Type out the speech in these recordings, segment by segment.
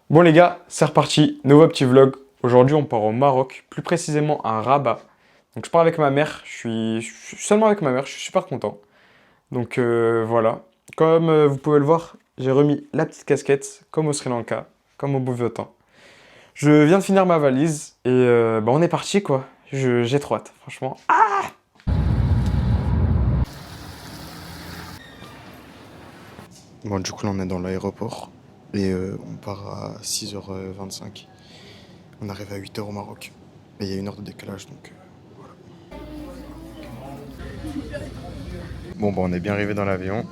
Bon les gars, c'est reparti, nouveau petit vlog. Aujourd'hui on part au Maroc, plus précisément à Rabat. Donc je pars avec ma mère, je suis seulement avec ma mère, je suis super content. Donc voilà, comme vous pouvez le voir, j'ai remis la petite casquette, comme au Sri Lanka, comme au beau temps. Je viens de finir ma valise et bah, on est parti quoi. J'ai trop hâte, franchement. Bon, du coup, là, on est dans l'aéroport et on part à 6h25. On arrive à 8h au Maroc. Et il y a 1 heure de décalage, donc voilà. Bon, bah, on est bien arrivé dans l'avion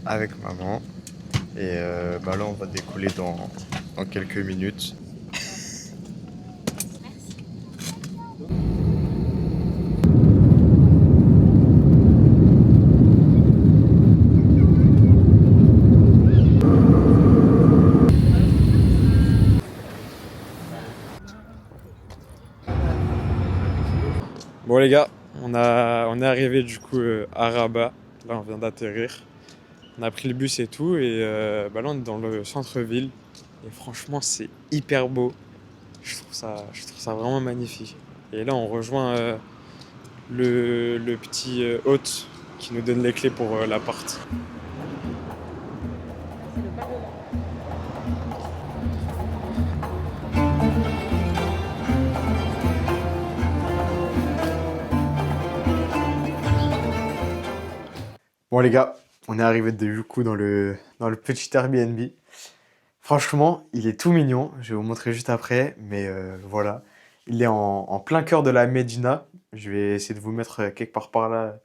avec maman. Et bah, là, on va décoller dans quelques minutes. Bon les gars, on est arrivé du coup à Rabat. Là on vient d'atterrir. On a pris le bus et tout et bah là on est dans le centre-ville. Et franchement c'est hyper beau. Je trouve ça vraiment magnifique. Et là on rejoint le petit hôte qui nous donne les clés pour l'appart. Bon les gars, on est arrivé du coup dans le petit Airbnb. Franchement, il est tout mignon. Je vais vous montrer juste après. Mais voilà. Il est en plein cœur de la Médina. Je vais essayer de vous mettre quelque part par là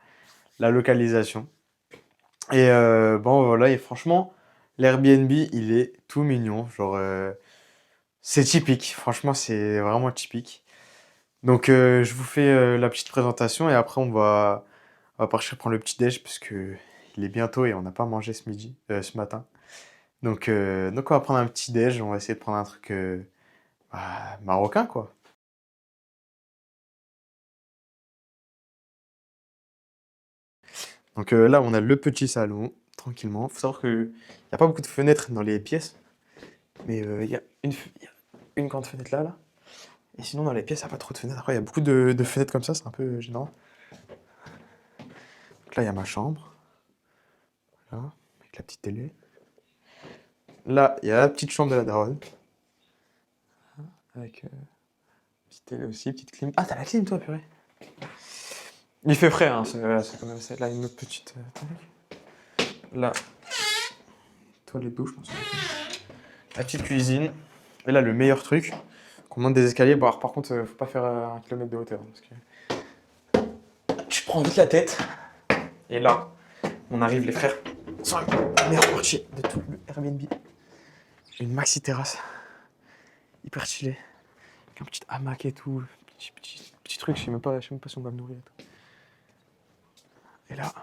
la localisation. Et bon, voilà. Et franchement, l'Airbnb, il est tout mignon. Genre, c'est typique. Franchement, c'est vraiment typique. Donc, je vous fais la petite présentation et après, on va partir prendre le petit déj parce que il est bientôt et on n'a pas mangé ce matin. Donc, on va prendre un petit déj. On va essayer de prendre un truc bah, marocain, quoi. Donc là, on a le petit salon, tranquillement. Faut savoir qu'il n'y a pas beaucoup de fenêtres dans les pièces, mais il y a une grande fenêtre là, là. Et sinon, dans les pièces, il n'y a pas trop de fenêtres. Après, il y a beaucoup de fenêtres comme ça, c'est un peu gênant. Donc là, il y a ma chambre, là, avec la petite télé. Là, il y a la petite chambre de la daronne, avec petite télé aussi, petite clim. Ah, t'as la clim, toi, purée. Il fait frais, hein, c'est quand même ça. Là, une autre petite. Là, toilette douche, je pense. La petite cuisine. Et là, le meilleur truc, qu'on monte des escaliers. Bon, alors, par contre, faut pas faire 1 kilomètre de hauteur. Parce que tu prends vite la tête. Et là, on arrive, les frères, sur la meilleure partie de tout le Airbnb. Une maxi terrasse. Hyper stylée. Avec un petit hamac et tout. Petit truc, je sais même pas si on va me nourrir. Et tout. Et là,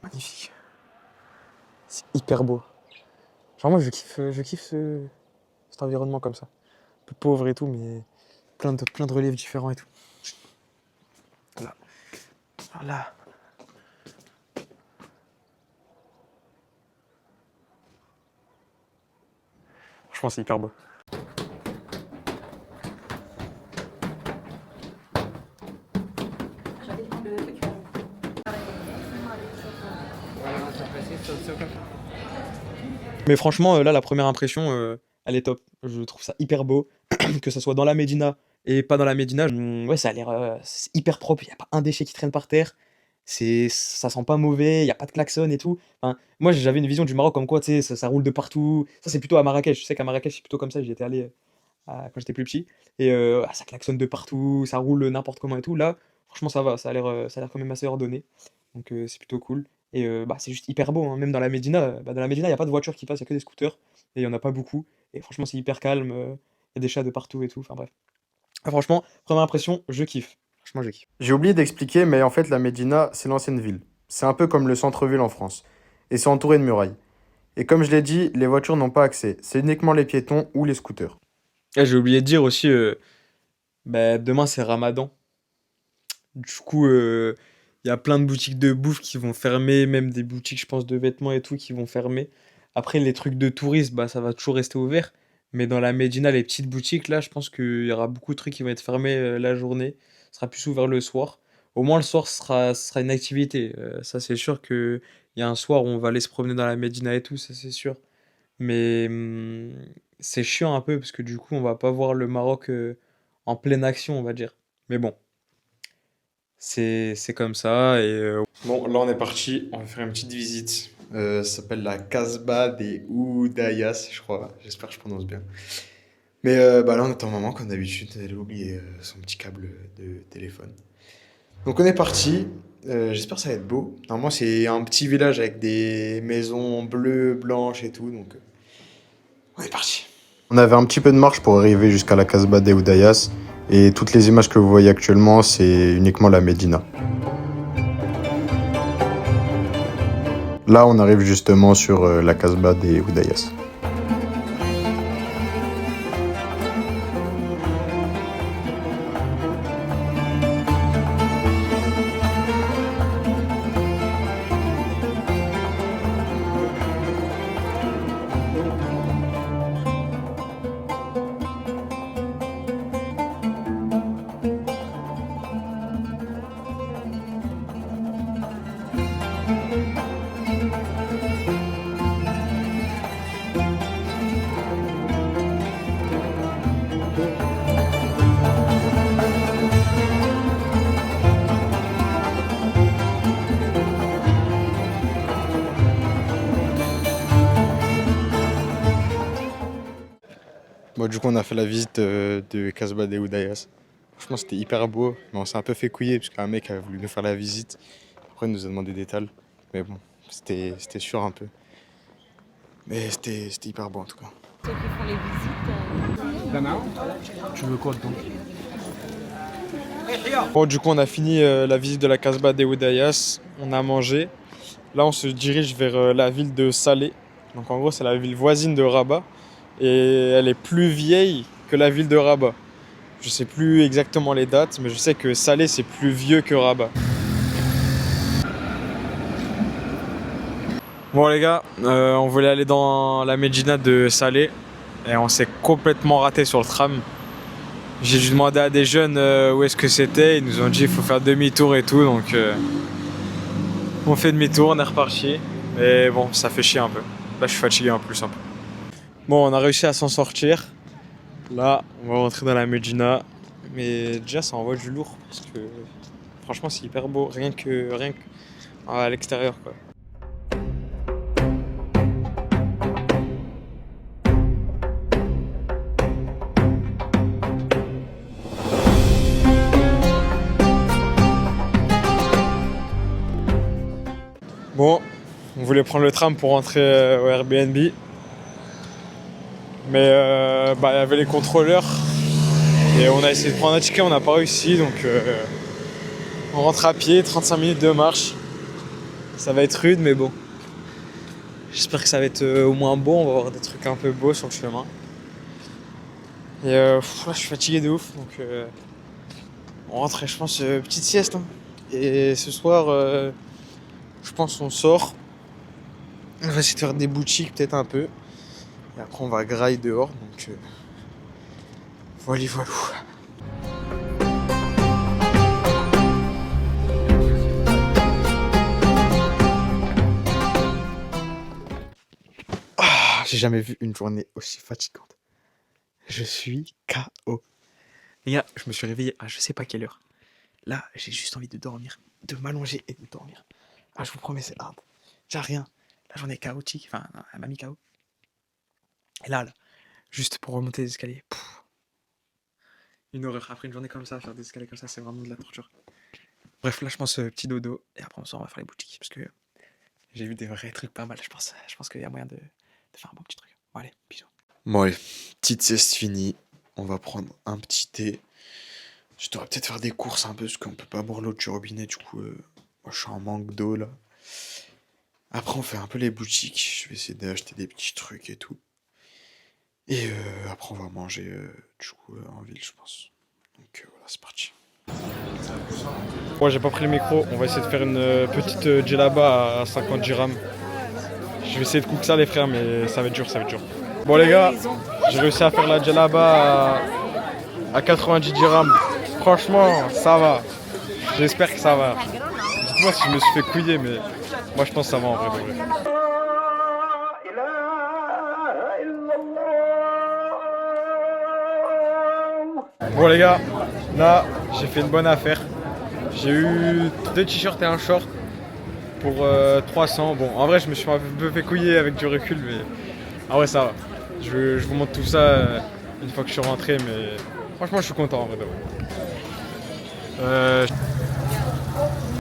magnifique. C'est hyper beau. Genre, moi, je kiffe cet environnement comme ça. Un peu pauvre et tout, mais plein de reliefs différents et tout. Là. Voilà. Franchement, c'est hyper beau. Mais franchement, là, la première impression, elle est top. Je trouve ça hyper beau, que ça soit dans la Médina et pas dans la Médina. Ouais, ça a l'air c'est hyper propre. Il n'y a pas un déchet qui traîne par terre. Ça sent pas mauvais. Il y a pas de klaxon et tout. Enfin, moi, j'avais une vision du Maroc comme quoi, tu sais, ça roule de partout. Ça, c'est plutôt à Marrakech. Je sais qu'à Marrakech, c'est plutôt comme ça. J'y étais allé quand j'étais plus petit. Et ça klaxonne de partout, ça roule n'importe comment et tout. Là, franchement, ça va. Ça a l'air quand même assez ordonné. Donc, c'est plutôt cool. Et bah, c'est juste hyper beau, hein. Même dans la Médina, bah, dans la Médina, il n'y a pas de voitures qui passent, il y a que des scooters. Et il n'y en a pas beaucoup. Et franchement, c'est hyper calme. Il y a des chats de partout et tout. Enfin bref. Ah, franchement, première impression, je kiffe. Franchement, je kiffe. J'ai oublié d'expliquer, mais en fait, la Médina, c'est l'ancienne ville. C'est un peu comme le centre-ville en France. Et c'est entouré de murailles. Et comme je l'ai dit, les voitures n'ont pas accès. C'est uniquement les piétons ou les scooters. Et j'ai oublié de dire aussi, bah, demain c'est Ramadan. Du coup, il y a plein de boutiques de bouffe qui vont fermer, même des boutiques, je pense, de vêtements et tout qui vont fermer. Après, les trucs de touristes, bah, ça va toujours rester ouvert. Mais dans la Médina, les petites boutiques, là, je pense qu'il y aura beaucoup de trucs qui vont être fermés la journée. Ce sera plus ouvert le soir. Au moins, le soir, ce sera une activité. Ça, c'est sûr qu'il y a un soir où on va aller se promener dans la Médina et tout, ça, c'est sûr. Mais c'est chiant un peu parce que du coup, on va pas voir le Maroc en pleine action, on va dire. Mais bon, c'est comme ça. Bon, là, on est parti. On va faire une petite visite. Ça s'appelle la Casbah des Oudayas, je crois. J'espère que je prononce bien. Mais bah là, on attend maman, comme d'habitude. Elle a oublié son petit câble de téléphone. Donc, on est parti. J'espère que ça va être beau. Normalement, c'est un petit village avec des maisons bleues, blanches et tout. Donc, on est parti. On avait un petit peu de marche pour arriver jusqu'à la Casbah des Oudayas. Et toutes les images que vous voyez actuellement, c'est uniquement la Médina. Là, on arrive justement sur la Casbah des Oudayas. Bon, du coup, on a fait la visite de Casbah des Oudayas. Franchement, c'était hyper beau, mais on s'est un peu fait couiller parce qu'un mec a voulu nous faire la visite. Après, il nous a demandé des tales. Mais bon, c'était sûr un peu. Mais c'était hyper beau en tout cas. Ceux qui font les visites. Tu veux quoi dedans? Bon, du coup, on a fini la visite de la Casbah des Oudayas. On a mangé. Là, on se dirige vers la ville de Salé. Donc, en gros, c'est la ville voisine de Rabat. Et elle est plus vieille que la ville de Rabat. Je sais plus exactement les dates, mais je sais que Salé, c'est plus vieux que Rabat. Bon, les gars, on voulait aller dans la Médina de Salé. Et on s'est complètement raté sur le tram. J'ai dû demander à des jeunes où est-ce que c'était. Ils nous ont dit qu'il faut faire demi-tour et tout. Donc, on fait demi-tour, on est reparti. Mais bon, ça fait chier un peu. Là, je suis fatigué en plus un peu. Bon, on a réussi à s'en sortir. Là, on va rentrer dans la Médina. Mais déjà, ça envoie du lourd. Parce que franchement, c'est hyper beau. Rien que à l'extérieur, quoi. Bon, on voulait prendre le tram pour rentrer au Airbnb. Mais bah, il y avait les contrôleurs. Et on a essayé de prendre un ticket, on n'a pas réussi. Donc on rentre à pied, 35 minutes de marche. Ça va être rude, mais bon. J'espère que ça va être au moins beau. On va avoir des trucs un peu beaux sur le chemin. Et là, je suis fatigué de ouf. Donc on rentre, je pense, petite sieste. Hein. Et ce soir, je pense qu'on sort. On va essayer de faire des boutiques, peut-être un peu. Et après, on va grailler dehors. Donc voilà, voilà. J'ai jamais vu une journée aussi fatigante. Je suis KO. Les gars, je me suis réveillé à je sais pas quelle heure. Là, j'ai juste envie de dormir, de m'allonger et de dormir. Ah, je vous promets, c'est hard. J'ai rien. La journée est chaotique. Enfin, non, elle m'a mis KO. Et là, juste pour remonter les escaliers. Une horreur. Après une journée comme ça, faire des escaliers comme ça, c'est vraiment de la torture. Bref, là, je pense petit dodo. Et après, on va faire les boutiques. Parce que j'ai vu des vrais trucs pas mal. Je pense qu'il y a moyen de faire un bon petit truc. Bon, allez, bisous. Bon, allez, petite sieste finie. On va prendre un petit thé. Je devrais peut-être faire des courses un peu, parce qu'on peut pas boire l'eau du robinet. Du coup, moi, je suis en manque d'eau, là. Après, on fait un peu les boutiques. Je vais essayer d'acheter des petits trucs et tout. Et après, on va manger, du coup, en ville, je pense. Donc, voilà, c'est parti. Moi, j'ai pas pris le micro. On va essayer de faire une petite djellaba à 50 dirhams. Je Je vais essayer de cook ça les frères, mais ça va être dur, ça va être dur. Bon les gars, j'ai réussi à faire la djellaba à 90 dirhams. Franchement, ça va. J'espère que ça va. Dites-moi si je me suis fait couiller, mais moi je pense que ça va en vrai de vrai. Bon les gars, là j'ai fait une bonne affaire. J'ai eu 2 t-shirts et un short pour 300. Bon, en vrai je me suis un peu fait couiller avec du recul, mais en vrai ça va. Je vous montre tout ça une fois que je suis rentré, mais franchement je suis content en vrai de vrai.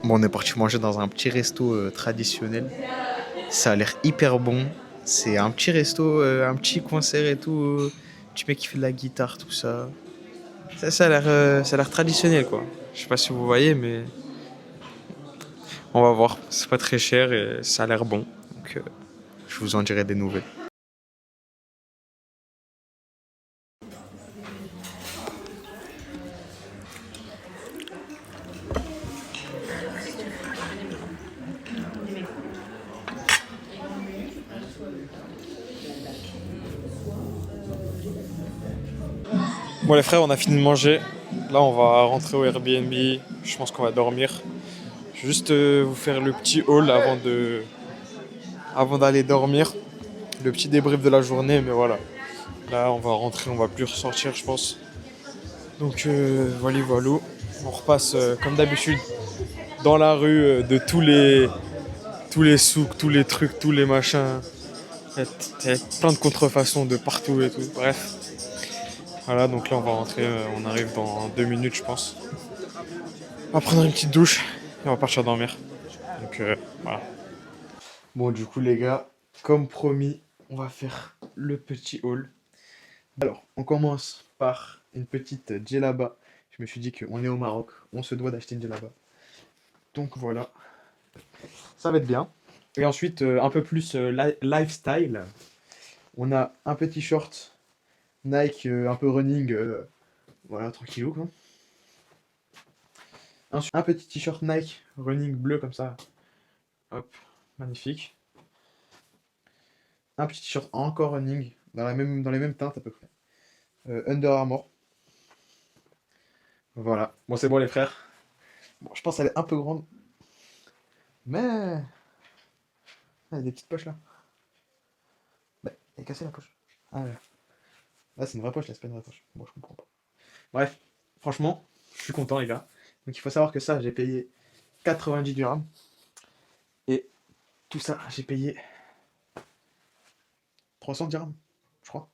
Bon, on est parti manger dans un petit resto traditionnel. Ça a l'air hyper bon. C'est un petit resto, un petit concert et tout. Du mec qui fait de la guitare, tout ça. Ça a l'air traditionnel quoi. Je sais pas si vous voyez, mais on va voir. C'est pas très cher et ça a l'air bon. Donc je vous en dirai des nouvelles. Bon les frères, on a fini de manger. Là on va rentrer au Airbnb. Je pense qu'on va dormir. Je vais juste vous faire le petit haul avant d'aller dormir. Le petit débrief de la journée, mais voilà. Là on va rentrer, on va plus ressortir je pense. Donc voilà. On repasse comme d'habitude dans la rue de tous les souks, tous les trucs, tous les machins. Il y a plein de contrefaçons de partout et tout. Bref. Voilà, donc là on va rentrer, on arrive dans 2 minutes je pense. On va prendre une petite douche et on va partir dormir. Donc voilà. Bon du coup les gars, comme promis, on va faire le petit haul. Alors, on commence par une petite djellaba. Je me suis dit qu'on est au Maroc, on se doit d'acheter une djellaba. Donc voilà, ça va être bien. Et ensuite, un peu plus lifestyle. On a un petit short Nike un peu running, voilà, tranquillou quoi. Ensuite, un petit t-shirt Nike running bleu comme ça. Hop, magnifique. Un petit t-shirt encore running, dans les mêmes teintes à peu près. Under Armour. Voilà. Bon, c'est bon les frères. Bon, je pense qu'elle est un peu grande. Mais... il y a des petites poches là. Bah, elle est cassée la poche. Ah là. Là, c'est une vraie poche, là, c'est pas une vraie poche. Bon, je comprends pas. Bref, franchement, je suis content les gars. Donc il faut savoir que ça, j'ai payé 90 dirhams. Et tout ça, j'ai payé 300 dirhams, je crois.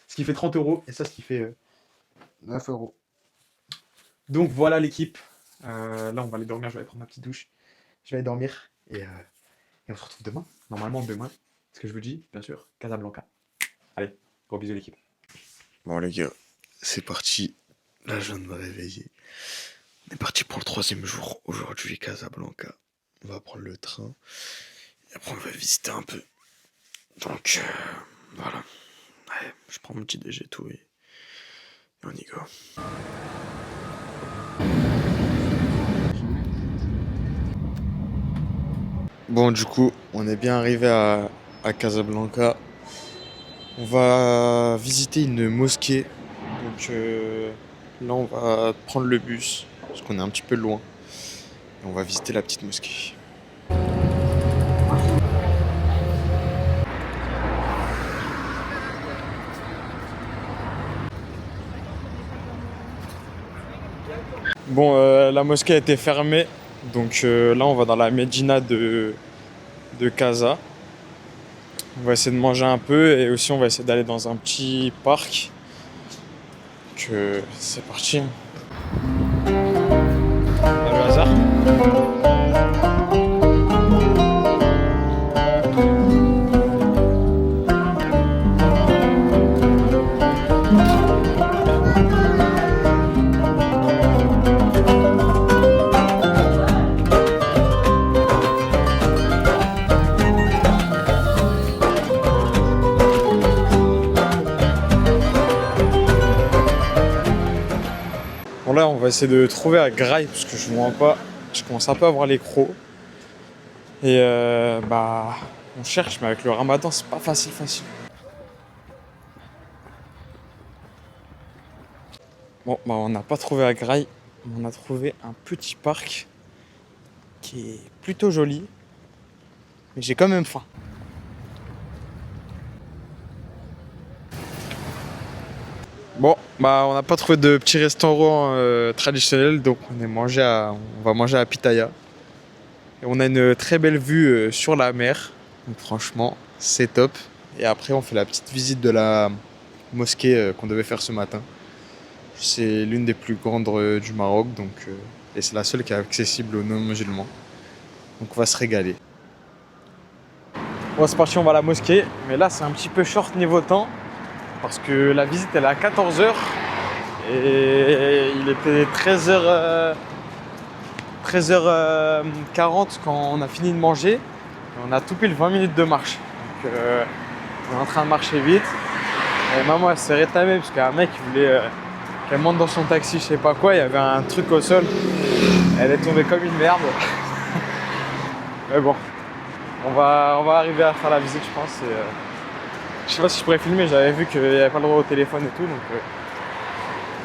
Ce qui fait 30 euros. Et ça, ce qui fait 9 euros. Donc voilà l'équipe. Là, on va aller dormir. Je vais aller prendre ma petite douche. Je vais aller dormir. Et on se retrouve demain. Normalement, demain. Ce que je vous dis, bien sûr, Casablanca. Allez, gros bisous l'équipe. Bon les gars, c'est parti. Là, je viens de me réveiller. On est parti pour le 3e jour. Aujourd'hui, Casablanca. On va prendre le train. Et après, on va visiter un peu. Donc, voilà. Allez, je prends mon petit déj et tout. Et on y go. Bon, du coup, on est bien arrivé à Casablanca. On va visiter une mosquée. Donc là, on va prendre le bus, parce qu'on est un petit peu loin. Et on va visiter la petite mosquée. Bon, la mosquée a été fermée. Donc là, on va dans la Médina de Casa. On va essayer de manger un peu et aussi on va essayer d'aller dans un petit parc. Donc c'est parti. Le hasard. Bon là on va essayer de trouver à Graille parce que je ne vois pas, je commence un peu à avoir les crocs. Et bah On cherche, mais avec le ramadan, c'est pas facile. Bon, bah on n'a pas trouvé à Graille, mais on a trouvé un petit parc qui est plutôt joli, mais j'ai quand même faim. Bon, bah on n'a pas trouvé de petit restaurant traditionnel, donc on va manger à Pitaya. Et on a une très belle vue sur la mer, donc franchement, c'est top. Et après, on fait la petite visite de la mosquée qu'on devait faire ce matin. C'est l'une des plus grandes du Maroc, et c'est la seule qui est accessible aux non-musulmans. Donc on va se régaler. Bon, c'est parti, on va à la mosquée. Mais là, c'est un petit peu short niveau temps. Parce que la visite, elle est à 14h. Et il était 13h40 quand on a fini de manger. Et on a tout pile 20 minutes de marche. Donc on est en train de marcher vite. Et maman, elle s'est rétamée parce qu'il y a un mec qui voulait qu'elle monte dans son taxi, je sais pas quoi. Il y avait un truc au sol. Elle est tombée comme une merde. Mais bon, on va arriver à faire la visite, je pense. Je sais pas si je pourrais filmer, j'avais vu qu'il n'y avait pas le droit au téléphone et tout, donc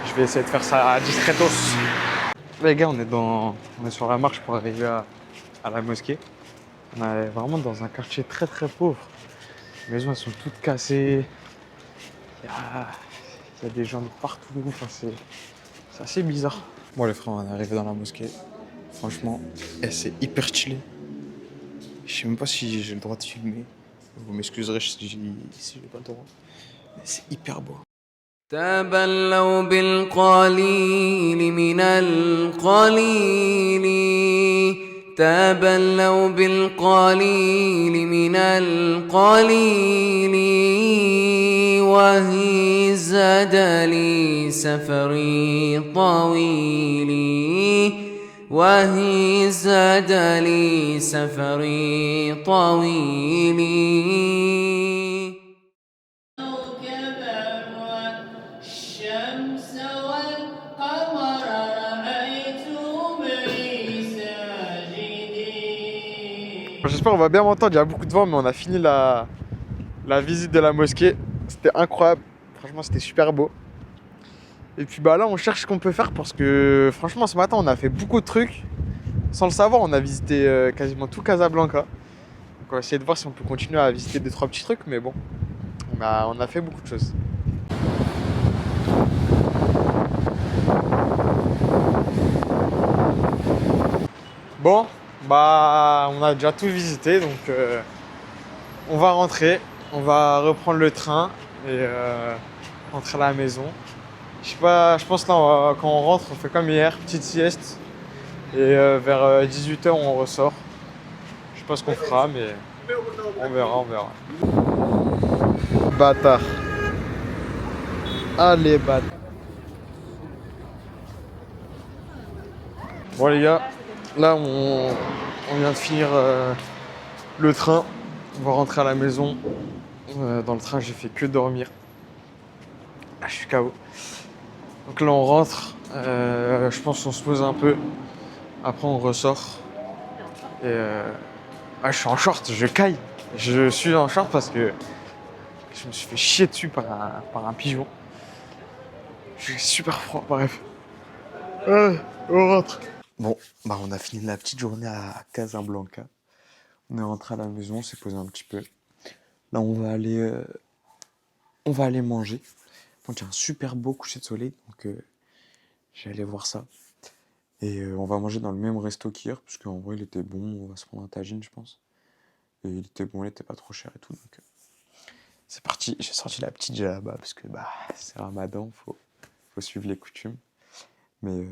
je vais essayer de faire ça discretos. Les gars, on est sur la marche pour arriver à la mosquée. On est vraiment dans un quartier très pauvre. Les maisons, elles sont toutes cassées. Il y a des gens de partout. Enfin, c'est assez bizarre. Bon les frères, on est arrivé dans la mosquée. Franchement, c'est hyper stylé. Je sais même pas si j'ai le droit de filmer. Vous m'excuserez si j'ai pas le droit. Mais c'est hyper beau. تبلوا بالقليل من القليل تبلوا بالقليل من القليل وهي زاد لي سفري طويل وهي زاد لي سفري طويل J'espère qu'on va bien m'entendre, il y a beaucoup de vent, mais on a fini la visite de la mosquée. C'était incroyable, franchement c'était super beau. Et puis bah là on cherche ce qu'on peut faire parce que franchement ce matin on a fait beaucoup de trucs. Sans le savoir, on a visité quasiment tout Casablanca. Donc on va essayer de voir si on peut continuer à visiter 2-3 petits trucs, mais bon, on a fait beaucoup de choses. Bon, bah on a déjà tout visité, donc on va rentrer, on va reprendre le train et rentrer à la maison. Je sais pas, je pense là quand on rentre, on fait comme hier, petite sieste et vers 18h on ressort. Je sais pas ce qu'on fera, mais on verra. Bâtard. Allez, bâtard. Bon les gars, là on vient de finir le train. On va rentrer à la maison. Dans le train j'ai fait que dormir. Ah, je suis KO. Donc là on rentre. Je pense qu'on se pose un peu. Après on ressort. Et je suis en short, je caille. Je suis en short parce que je me suis fait chier dessus par un pigeon. J'ai super froid, bref. On rentre. Bon, bah on a fini la petite journée à Casablanca. On est rentré à la maison, on s'est posé un petit peu. Là on va aller manger. Bon, il y a un super beau coucher de soleil, donc je vais aller voir ça. Et on va manger dans le même resto qu'hier, parce qu'en vrai il était bon, on va se prendre un tagine je pense. Et il était bon, il était pas trop cher et tout, donc c'est parti. J'ai sorti la petite djellaba, parce que bah c'est Ramadan, faut suivre les coutumes. Mais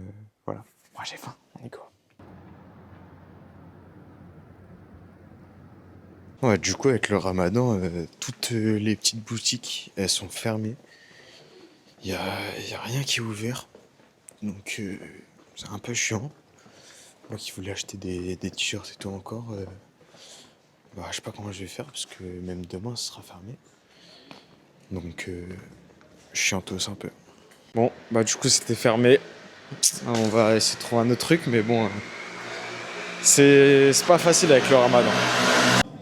voilà, moi j'ai faim, on y go. Ouais, du coup avec le Ramadan, toutes les petites boutiques, elles sont fermées. Il y a rien qui est ouvert, donc c'est un peu chiant. Moi qui voulais acheter des t-shirts et tout encore, bah je sais pas comment je vais faire parce que même demain ce sera fermé. Donc chiantos un peu. Bon, bah du coup c'était fermé. On va essayer de trouver un autre truc, mais bon, c'est pas facile avec le Ramadan.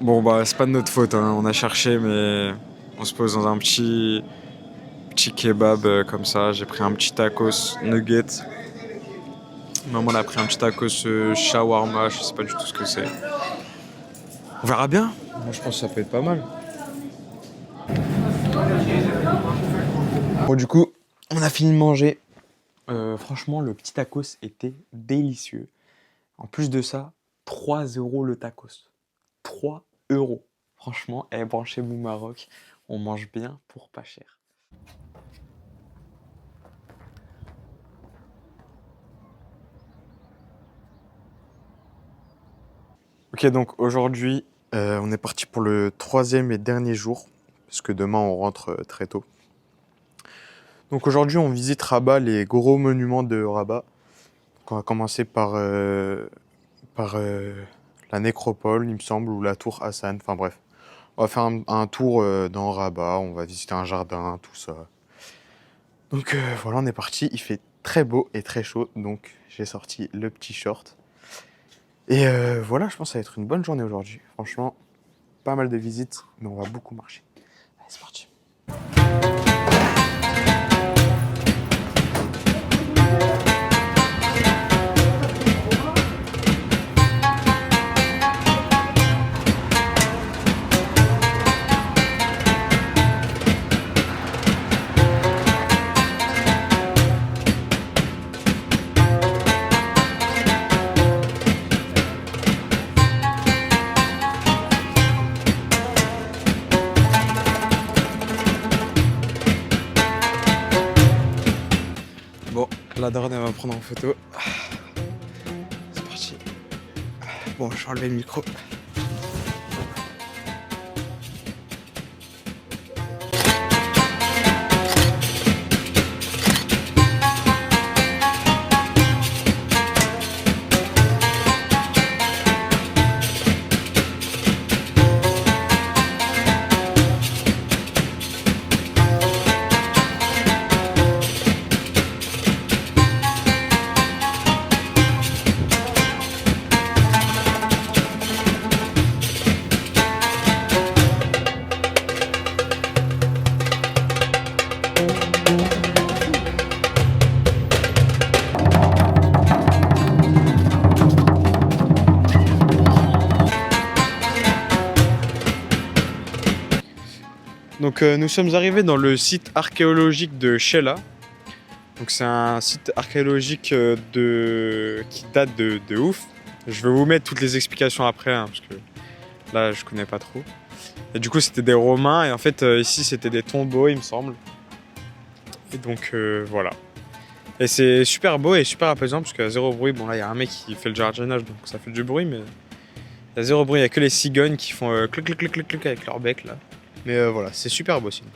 Bon bah c'est pas de notre faute, hein. On a cherché mais on se pose dans un petit kebab comme ça. J'ai pris un petit tacos nugget. Maman a pris un petit tacos shawarma, je sais pas du tout ce que c'est. On verra bien. Moi je pense que ça peut être pas mal. Bon, du coup, on a fini de manger. Franchement, le petit tacos était délicieux. En plus de ça, 3 € le tacos. 3 €. Franchement, branchez-vous Maroc, on mange bien pour pas cher. Ok, donc aujourd'hui, on est parti pour le 3e et dernier jour, parce que demain on rentre très tôt. Donc aujourd'hui, on visite Rabat, les gros monuments de Rabat. Donc on va commencer par la nécropole, il me semble, ou la tour Hassan, enfin bref. On va faire un tour dans Rabat, on va visiter un jardin, tout ça. Donc voilà, on est parti, il fait très beau et très chaud, donc j'ai sorti le petit short. Et voilà, je pense que ça va être une bonne journée aujourd'hui. Franchement, pas mal de visites, mais on va beaucoup marcher. Allez, c'est parti. Bon, la daronne, elle va me prendre en photo. C'est parti. Bon, je vais enlever le micro. Donc nous sommes arrivés dans le site archéologique de Chella. Donc c'est un site archéologique qui date de ouf. Je vais vous mettre toutes les explications après, hein, parce que là je connais pas trop. Et du coup c'était des Romains et en fait ici c'était des tombeaux il me semble. Et donc voilà. Et c'est super beau et super apaisant parce qu'il y a zéro bruit. Bon là il y a un mec qui fait le jardinage donc ça fait du bruit mais il y a zéro bruit. Il y a que les cigognes qui font clic clic clic clic clic avec leur bec là. Mais voilà, c'est super beau sinon.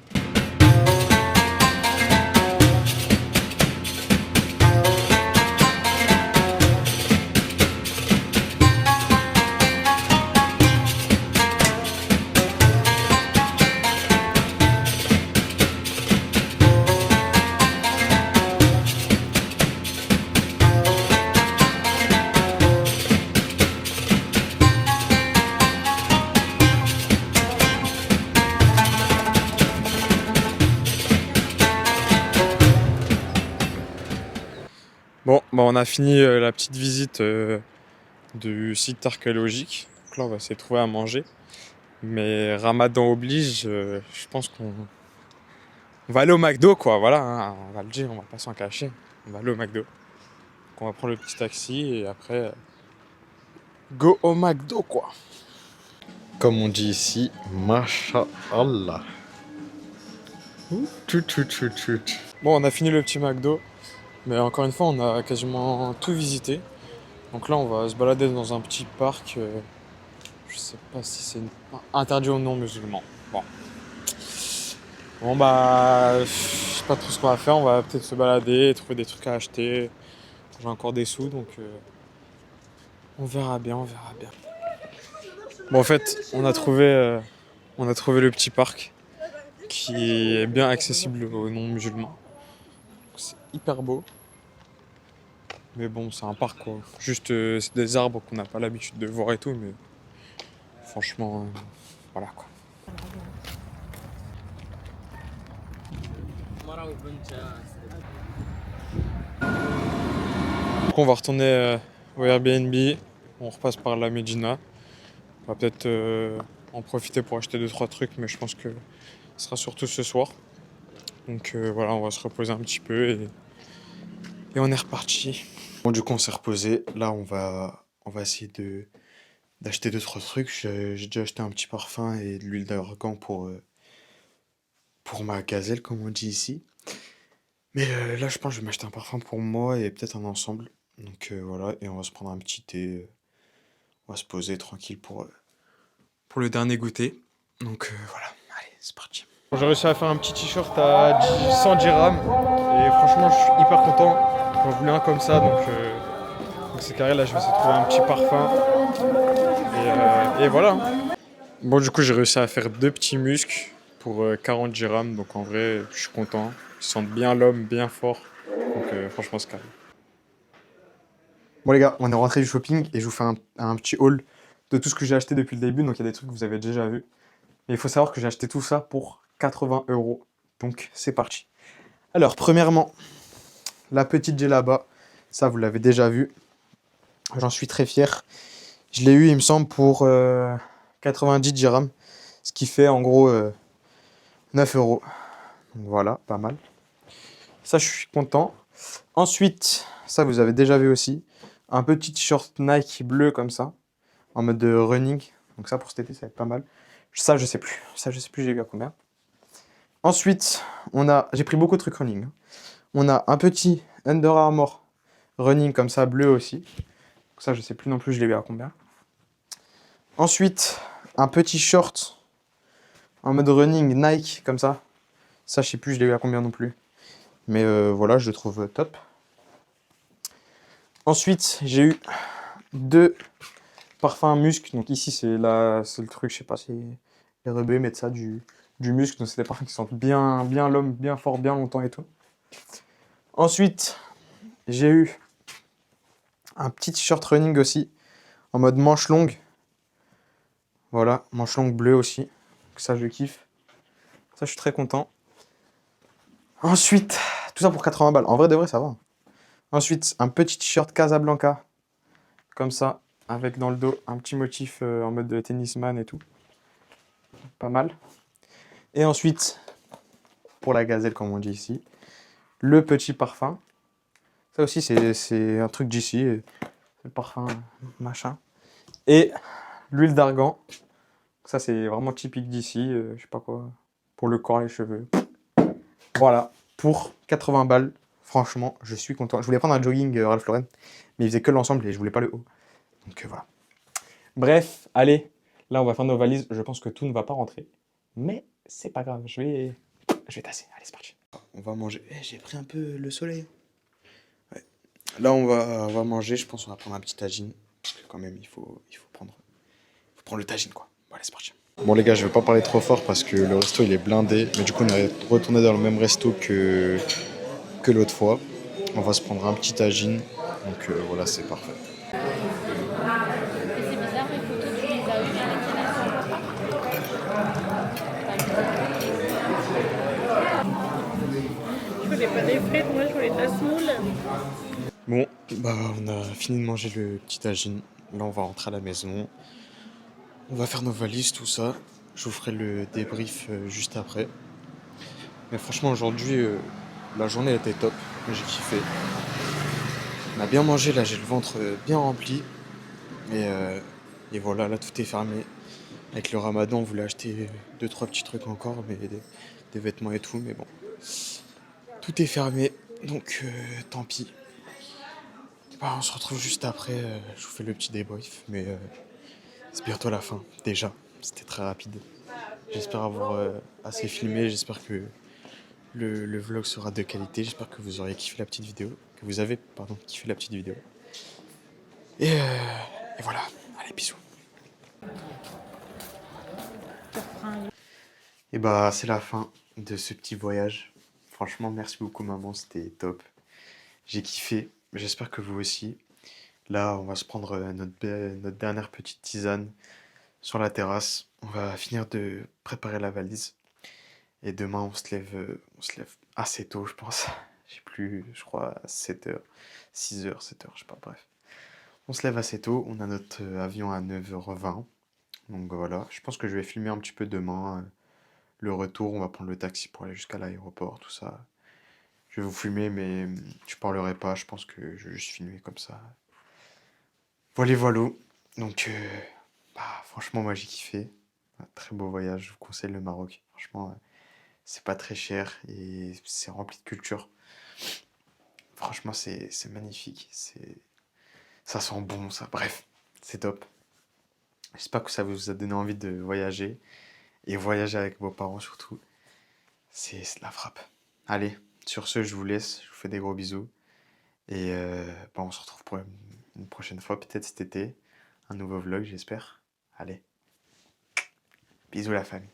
Bon, bah on a fini la petite visite du site archéologique. Donc là, on va essayer de trouver à manger. Mais Ramadan oblige, je pense qu'on va aller au McDo, quoi. Voilà, hein, on va le dire, on va pas s'en cacher. On va aller au McDo. Donc on va prendre le petit taxi et après, go au McDo, quoi. Comme on dit ici, Masha'Allah. Bon, on a fini le petit McDo. Mais encore une fois, on a quasiment tout visité. Donc là, on va se balader dans un petit parc. Je sais pas si c'est interdit aux non-musulmans. Bon bah, je sais pas trop ce qu'on va faire. On va peut-être se balader, trouver des trucs à acheter. J'ai encore des sous, donc on verra bien, on verra bien. Bon, en fait, on a trouvé le petit parc qui est bien accessible aux non-musulmans. C'est hyper beau. Mais bon, c'est un parc quoi. Juste, c'est des arbres qu'on n'a pas l'habitude de voir et tout, mais franchement, voilà quoi. Donc on va retourner au Airbnb, on repasse par la Médina. On va peut-être en profiter pour acheter 2-3 trucs, mais je pense que ce sera surtout ce soir. Donc voilà, on va se reposer un petit peu et on est reparti. Bon, du coup, on s'est reposé. Là, on va essayer d'acheter 2-3 trucs. J'ai déjà acheté un petit parfum et de l'huile d'argan pour ma gazelle, comme on dit ici. Mais là, je pense que je vais m'acheter un parfum pour moi et peut-être un ensemble. Donc voilà, et on va se prendre un petit thé. On va se poser tranquille pour le dernier goûter. Donc voilà, allez, c'est parti. J'ai réussi à faire un petit t-shirt à 100 dirhams. Et franchement, je suis hyper content. J'en voulais un comme ça, donc c'est carré. Là, je vais essayer de trouver un petit parfum. Et voilà, hein. Bon, du coup, j'ai réussi à faire 2 petits muscles pour 40 dirhams. Donc en vrai, je suis content. Ils sentent bien l'homme, bien fort. Donc franchement, c'est carré. Bon les gars, on est rentré du shopping et je vous fais un petit haul de tout ce que j'ai acheté depuis le début. Donc il y a des trucs que vous avez déjà vus. Mais il faut savoir que j'ai acheté tout ça pour 80 €. Donc c'est parti. Alors premièrement, la petite djellaba. Ça vous l'avez déjà vu. J'en suis très fier. Je l'ai eu, il me semble, pour 90 dirhams. Ce qui fait en gros 9 €. Donc voilà, pas mal. Ça, je suis content. Ensuite, ça vous avez déjà vu aussi. Un petit t-shirt Nike bleu comme ça. En mode de running. Donc ça pour cet été, ça va être pas mal. Ça, je sais plus. Ça, je sais plus, j'ai eu à combien. Ensuite, j'ai pris beaucoup de trucs running, hein. On a un petit Under Armour running comme ça, bleu aussi. Donc ça, je sais plus non plus, je l'ai eu à combien. Ensuite, un petit short en mode running Nike comme ça. Ça, je sais plus, je l'ai eu à combien non plus. Mais voilà, je le trouve top. Ensuite, j'ai eu 2 parfums musc. Donc ici, c'est le truc, je sais pas si les rebeux mettent ça, du musc. Donc c'est des parfums qui sentent bien l'homme, bien fort, bien longtemps et tout. Ensuite, j'ai eu un petit t-shirt running aussi, en mode manche longue. Voilà, manche longue bleue aussi. Donc ça, je kiffe. Ça, je suis très content. Ensuite, tout ça pour 80 balles. En vrai de vrai, ça va. Ensuite, un petit t-shirt Casablanca. Comme ça, avec dans le dos un petit motif en mode de tennisman et tout. Pas mal. Et ensuite, pour la gazelle, comme on dit ici, le petit parfum. Ça aussi, c'est un truc d'ici. C'est le parfum machin. Et l'huile d'argan. Ça, c'est vraiment typique d'ici. Je sais pas quoi. Pour le corps, les cheveux. Voilà. Pour 80 balles. Franchement, je suis content. Je voulais prendre un jogging Ralph Lauren. Mais il faisait que l'ensemble et je voulais pas le haut. Donc voilà. Bref, allez. Là, on va faire nos valises. Je pense que tout ne va pas rentrer. Mais c'est pas grave. Je vais tasser. Allez, c'est parti. On va manger. J'ai pris un peu le soleil. Ouais. Là, on va manger. Je pense qu'on va prendre un petit tagine. Parce que quand même, il faut prendre le tagine, quoi. Bon, allez, c'est parti. Bon, les gars, je vais pas parler trop fort parce que le resto, il est blindé. Mais du coup, on est retourné dans le même resto que l'autre fois. On va se prendre un petit tagine. Donc voilà, c'est parfait. Et c'est bizarre, les photos, tu les as eues, mais avec Je voulais pas des frites, moi je voulais de la semoule. Bon, bah on a fini de manger le petit tagine. Là, on va rentrer à la maison. On va faire nos valises, tout ça. Je vous ferai le débrief juste après. Mais franchement, aujourd'hui, la journée était top. J'ai kiffé. On a bien mangé, là, j'ai le ventre bien rempli. Et voilà, là, tout est fermé. Avec le ramadan, on voulait acheter 2-3 petits trucs encore, mais des vêtements et tout. Mais bon, tout est fermé. Donc, tant pis. Bah, on se retrouve juste après. Je vous fais le petit débrief. Mais c'est bientôt la fin, déjà. C'était très rapide. J'espère avoir assez filmé. J'espère que le vlog sera de qualité. J'espère que vous aurez kiffé la petite vidéo. Que vous avez, pardon, kiffé la petite vidéo. Et voilà. Allez, bisous. Et bah, c'est la fin de ce petit voyage. Franchement, merci beaucoup, maman. C'était top. J'ai kiffé. J'espère que vous aussi. Là, on va se prendre notre dernière petite tisane. sur la terrasse. On va finir de préparer la valise. Et demain, on se lève assez tôt, je pense. J'ai plus, je crois, 7h, 6h, 7h, je sais pas, bref. On se lève assez tôt, on a notre avion à 9h20. Donc voilà, je pense que je vais filmer un petit peu demain. Le retour, on va prendre le taxi pour aller jusqu'à l'aéroport, tout ça. Je vais vous filmer, mais je parlerai pas, je pense que je vais juste filmer comme ça. Voilà, voilà. Donc, bah, franchement, moi j'ai kiffé. Un très beau voyage, je vous conseille le Maroc. Franchement, c'est pas très cher et c'est rempli de culture. Franchement, c'est magnifique. Ça sent bon, ça. Bref, c'est top. J'espère que ça vous a donné envie de voyager et voyager avec vos parents surtout. C'est de la frappe. Allez, sur ce, je vous laisse. Je vous fais des gros bisous. Et bah, on se retrouve pour une prochaine fois, peut-être cet été. Un nouveau vlog, j'espère. Allez, bisous la famille.